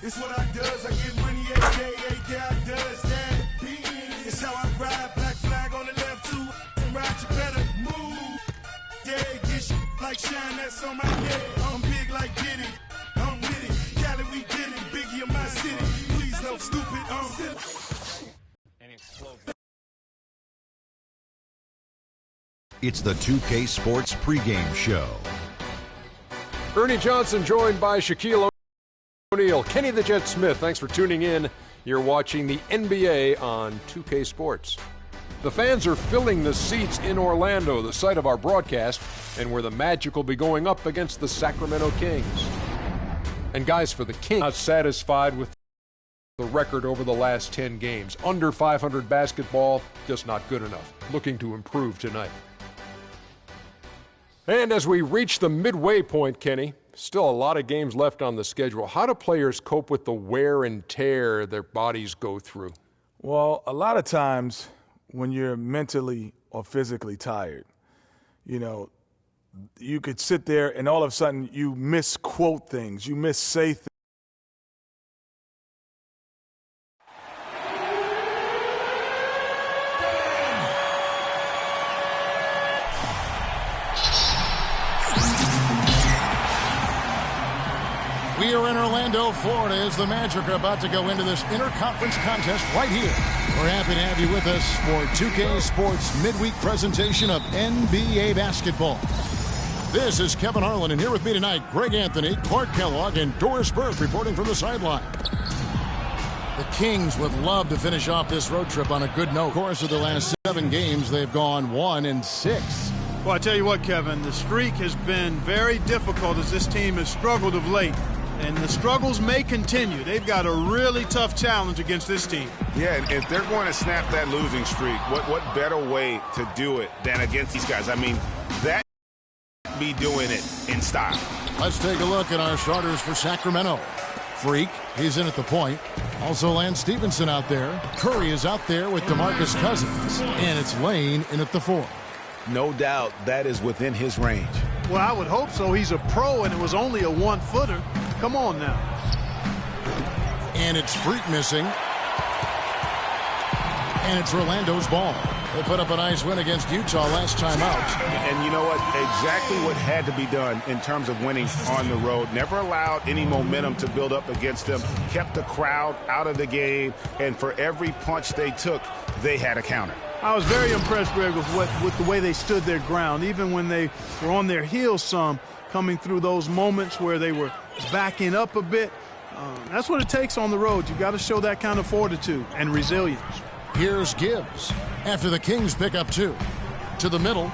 It's what I does. I get money every day I does that. It's how I ride. Black flag on the left too. Ride, you better move. Yeah, get shit like shine. That's on my head. I'm big like Diddy. I'm with it. Cali, we did it. Biggie in my city. Please no stupid. It's the 2K Sports pregame show. Ernie Johnson joined by Shaquille O'Neal. Kenny the Jet Smith, thanks for tuning in. You're watching the NBA on 2K Sports. The fans are filling the seats in Orlando, the site of our broadcast, and where the Magic will be going up against the Sacramento Kings. And guys, for the Kings, not satisfied with the record over the last 10 games. Under 500 basketball, just not good enough. Looking to improve tonight. And as we reach the midway point, Kenny, still a lot of games left on the schedule. How do players cope with the wear and tear their bodies go through? Well, a lot of times when you're mentally or physically tired, you know, you could sit there and all of a sudden you misquote things, you missay things. We are in Orlando, Florida, as the Magic are about to go into this interconference contest right here. We're happy to have you with us for 2K Sports midweek presentation of NBA basketball. This is Kevin Harlan, and here with me tonight, Greg Anthony, Clark Kellogg, and Doris Burke reporting from the sideline. The Kings would love to finish off this road trip on a good note. Of course, of the last 7 games, they've gone 1-6. Well, I tell you what, Kevin, the streak has been very difficult as this team has struggled of late. And the struggles may continue. They've got a really tough challenge against this team. Yeah, and if they're going to snap that losing streak, what better way to do it than against these guys? I mean, that be doing it in style. Let's take a look at our starters for Sacramento. Freak, he's in at the point. Also Lance Stevenson out there. Curry is out there with DeMarcus Cousins. And it's Lane in at the 4. No doubt that is within his range. Well, I would hope so. He's a pro, and it was only a 1-footer. Come on now. And it's Freak missing. And it's Orlando's ball. They put up a nice win against Utah last time out. And you know what? Exactly what had to be done in terms of winning on the road. Never allowed any momentum to build up against them. Kept the crowd out of the game. And for every punch they took, they had a counter. I was very impressed, Greg, with the way they stood their ground, even when they were on their heels some, coming through those moments where they were backing up a bit. That's what it takes on the road. You've got to show that kind of fortitude and resilience. Here's Gibbs after the Kings pick up 2. To the middle.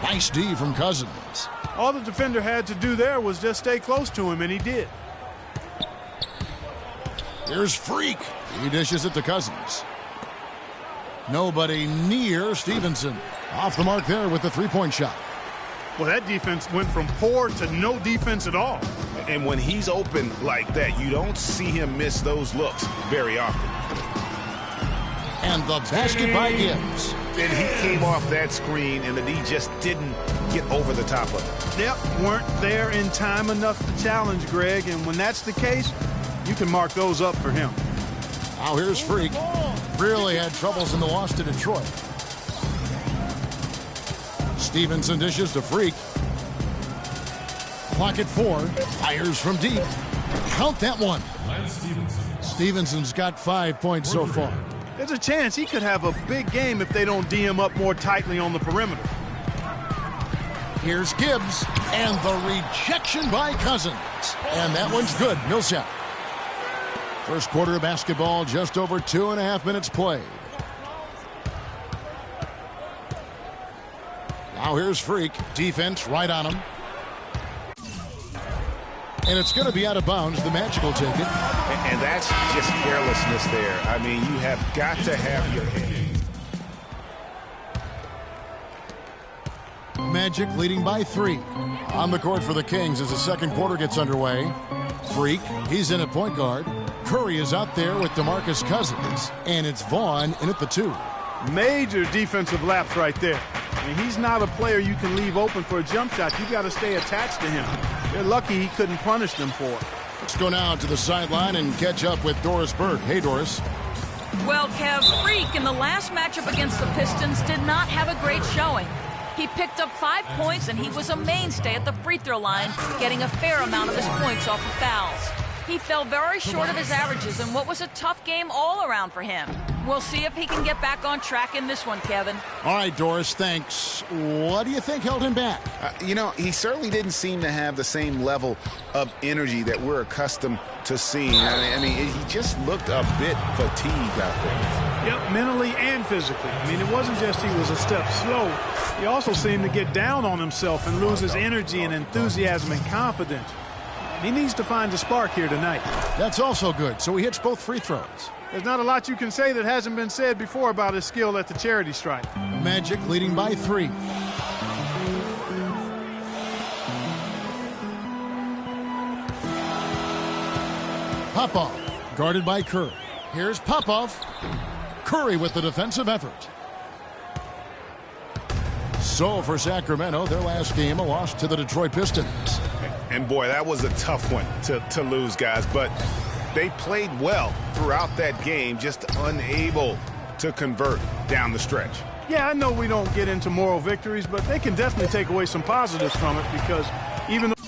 Nice D from Cousins. All the defender had to do there was just stay close to him, and he did. Here's Freak. He dishes it to Cousins. Nobody near Stevenson. Off the mark there with the 3-point shot. Well, that defense went from poor to no defense at all. And when he's open like that, you don't see him miss those looks very often. And the basket by Gibbs. And he came off that screen, and the D just didn't get over the top of it. Yep, weren't there in time enough to challenge Greg, and when that's the case, you can mark those up for him. Now here's Freak. Really had troubles in the loss to Detroit. Stevenson dishes to Freak. Clock at 4. Fires from deep. Count that one. Stevenson's got 5 points so far. There's a chance he could have a big game if they don't D him up more tightly on the perimeter. Here's Gibbs. And the rejection by Cousins. And that one's good. Millsap. First quarter of basketball, just over 2.5 minutes played. Now here's Freak. Defense right on him. And it's going to be out of bounds. The Magic will take it. And that's just carelessness there. I mean, you have got to have your head. Magic leading by 3. On the court for the Kings as the second quarter gets underway. Freak, he's in at point guard. Curry is out there with DeMarcus Cousins. And it's Vaughn in at the 2. Major defensive lapse right there. I mean, he's not a player you can leave open for a jump shot. You've got to stay attached to him. They're lucky he couldn't punish them for it. Let's go now to the sideline and catch up with Doris Burke. Hey, Doris. Well, Kev, Freak in the last matchup against the Pistons did not have a great showing. He picked up 5 points, and he was a mainstay at the free throw line, getting a fair amount of his points off of fouls. He fell very short of his averages in what was a tough game all around for him. We'll see if he can get back on track in this one, Kevin. All right, Doris, thanks. What do you think held him back? He certainly didn't seem to have the same level of energy that we're accustomed to seeing. I mean, he just looked a bit fatigued out there. Yep, mentally and physically. I mean, it wasn't just he was a step slow. He also seemed to get down on himself and lose his energy and enthusiasm and confidence. He needs to find a spark here tonight. That's also good. So he hits both free throws. There's not a lot you can say that hasn't been said before about his skill at the charity stripe. Magic leading by 3. Popov, guarded by Curry. Here's Popov. Curry with the defensive effort. So for Sacramento, their last game, a loss to the Detroit Pistons. And boy, that was a tough one to lose, guys. But they played well throughout that game, just unable to convert down the stretch. Yeah, I know we don't get into moral victories, but they can definitely take away some positives from it because even though